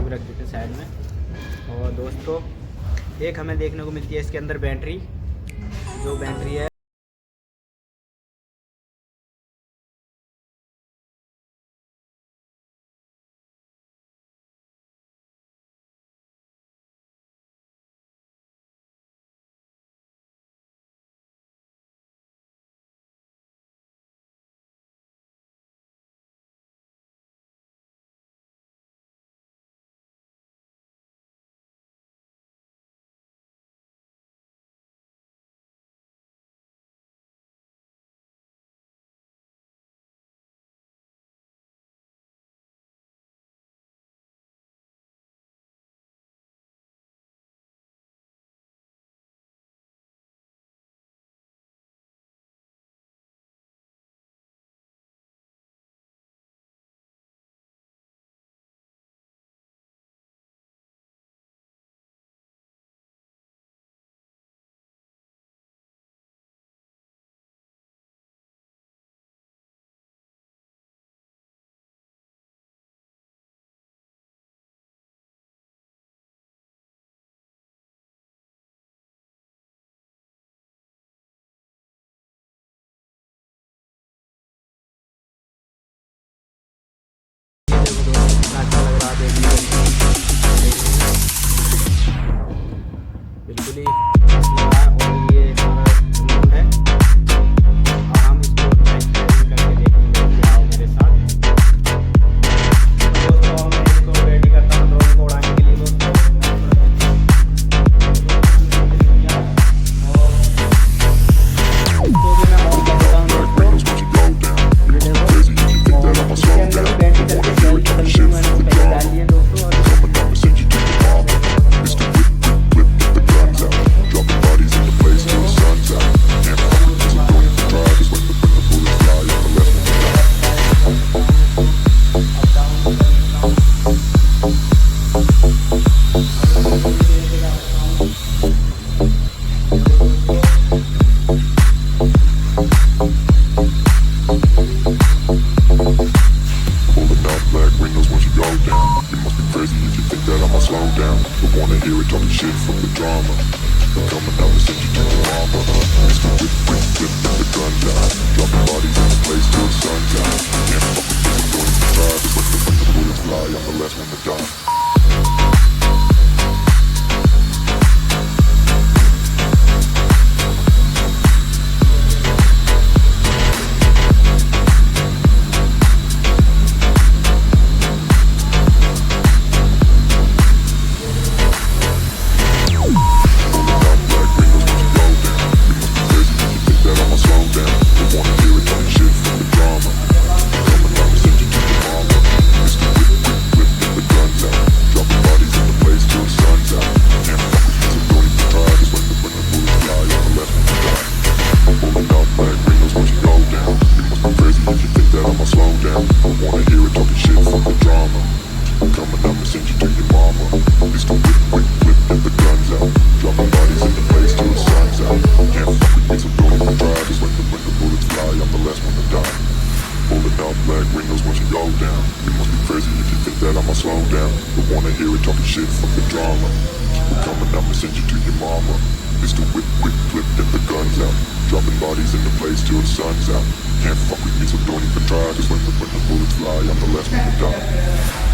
भी रख देते साइड में। और दोस्तों एक हमें देखने को मिलती है इसके अंदर बैटरी, जो बैटरी है अच्छा लग रहा है देखने में, बिल्कुल ही और ये हमारा रिमोट है। और हम इसको ड्राइविंग करके देखेंगे, आओ मेरे साथ। तो दोस्तों मैं इसको रेडी करता हूँ ड्रोन को उड़ाने के लिए। दोस्तों dropping bodies in the place till the sun's out. Can't fuck with me, so don't even try. Cause when the bullets fly, I'm the last one to die.